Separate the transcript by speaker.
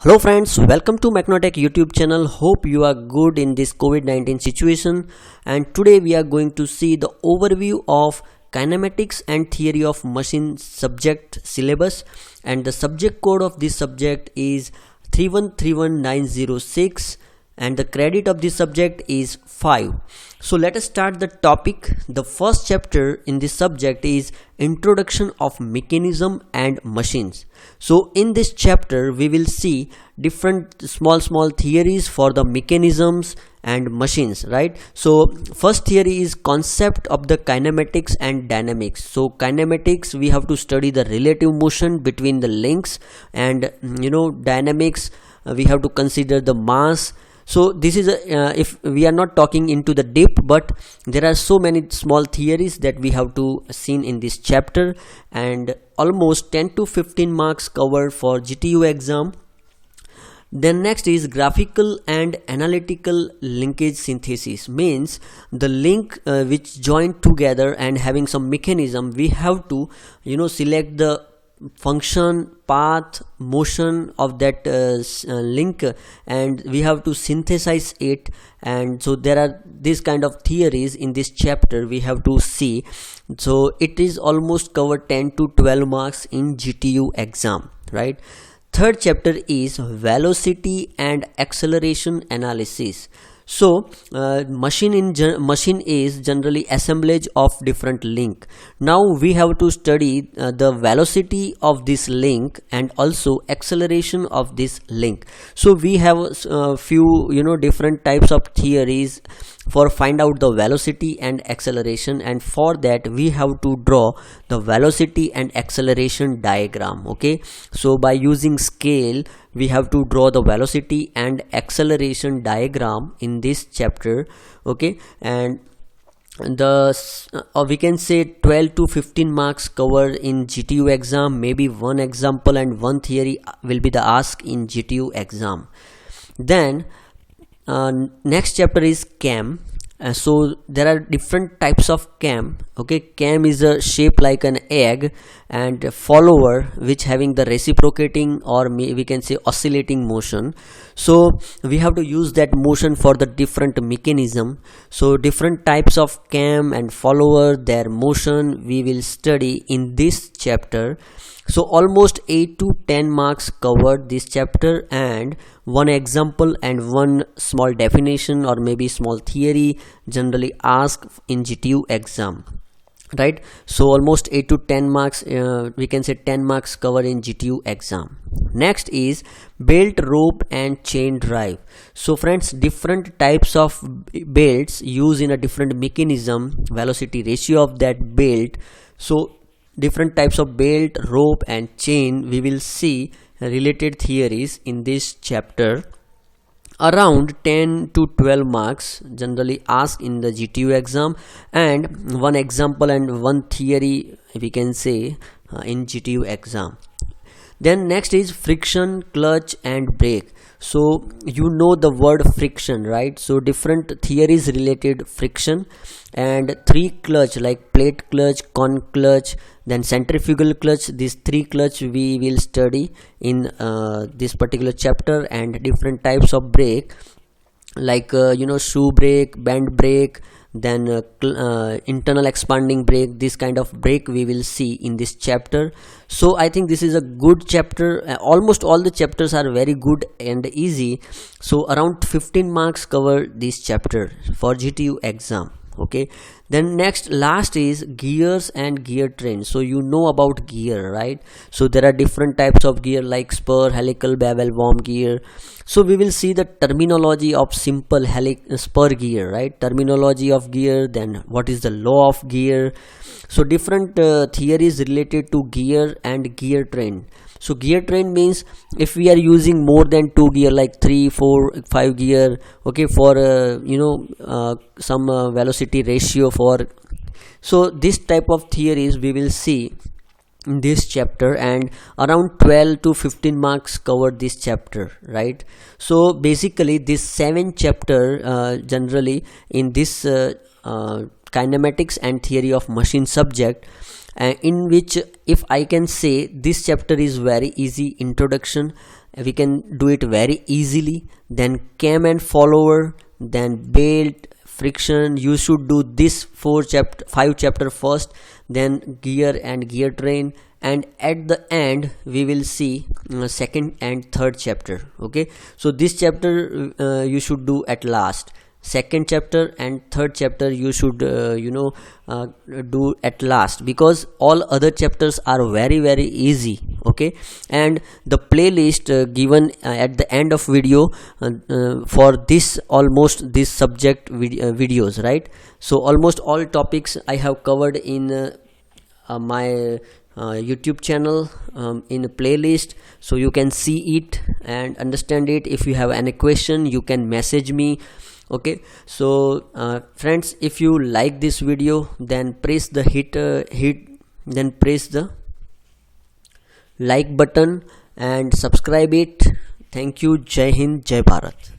Speaker 1: Hello friends, welcome to Mechnotech YouTube channel. Hope you are good in this COVID-19 situation, and today we are going to see the overview of kinematics and theory of machine subject syllabus, and the subject code of this subject is 3131906 and the credit of this subject is 5. So let us start the topic. The first chapter in this subject is Introduction of Mechanism and Machines. So in this chapter we will see different small theories for the mechanisms and machines, right? So first theory is concept of the kinematics and dynamics. So kinematics, we have to study the relative motion between the links, and dynamics, we have to consider the mass. So this is if we are not talking into the deep, but there are so many small theories that we have to seen in this chapter, and almost 10 to 15 marks covered for GTU exam. Then next is graphical and analytical linkage synthesis, means the link which join together and having some mechanism. We have to select the function, path, motion of that link, and we have to synthesize it. And so there are these kind of theories in this chapter we have to see. So it is almost covered 10 to 12 marks in GTU exam, right? Third chapter is velocity and acceleration analysis. So machine is generally assemblage of different link. Now we have to study the velocity of this link and also acceleration of this link. So we have a few different types of theories for find out the velocity and acceleration, and for that we have to draw the velocity and acceleration diagram. Okay, so by using scale we have to draw the velocity and acceleration diagram in this chapter. Okay, and the we can say 12 to 15 marks covered in GTU exam. Maybe one example and one theory will be the ask in GTU exam. Then next chapter is cam. So there are different types of cam. Okay, cam is a shape like an egg, and follower which having the reciprocating, or we can say oscillating motion. So we have to use that motion for the different mechanism. So different types of cam and follower, their motion we will study in this chapter. So almost 8 to 10 marks covered this chapter, and one example and one small definition or maybe small theory generally asked in GTU exam, right? So almost 8 to 10 marks, we can say 10 marks covered in GTU exam. Next is belt, rope and chain drive. So friends, different types of belts used in a different mechanism, velocity ratio of that belt. So different types of belt, rope and chain, we will see related theories in this chapter. Around 10 to 12 marks generally asked in the GTU exam, and one example and one theory we can say in GTU exam. Then next is friction, clutch and brake. So the word friction, right? So different theories related friction, and three clutch like plate clutch, cone clutch, then centrifugal clutch. These three clutch we will study in this particular chapter. And different types of brake like shoe brake, band brake, then internal expanding brake. This kind of brake we will see in this chapter. So I think this is a good chapter. Almost all the chapters are very good and easy. So around 15 marks cover this chapter for GTU exam. Okay, then last is gears and gear train. So about gear, right? So there are different types of gear like spur, helical, bevel, worm gear. So we will see the terminology of simple spur gear, right? Terminology of gear, then what is the law of gear. So different theories related to gear and gear train. So gear train means if we are using more than 2 gear like 3, 4, 5 gear, okay, for some velocity ratio for. So this type of theories we will see in this chapter, and around 12 to 15 marks covered this chapter, right? So basically this 7 chapter generally in this kinematics and theory of machine subject, in which if I can say this chapter is very easy introduction, we can do it very easily. Then cam and follower, then belt, friction. You should do this 5 chapter first, then gear and gear train, and at the end we will see second and third chapter. Okay, so this chapter you should do at last. Second chapter and third chapter you should do at last, because all other chapters are very easy. Okay, and the playlist given at the end of video for this almost this subject videos, right? So almost all topics I have covered in my YouTube channel in a playlist, so you can see it and understand it. If you have any question, you can message me. Okay, so friends, if you like this video, then press the then press the like button and subscribe it. Thank you. Jai Hind, Jai Bharat.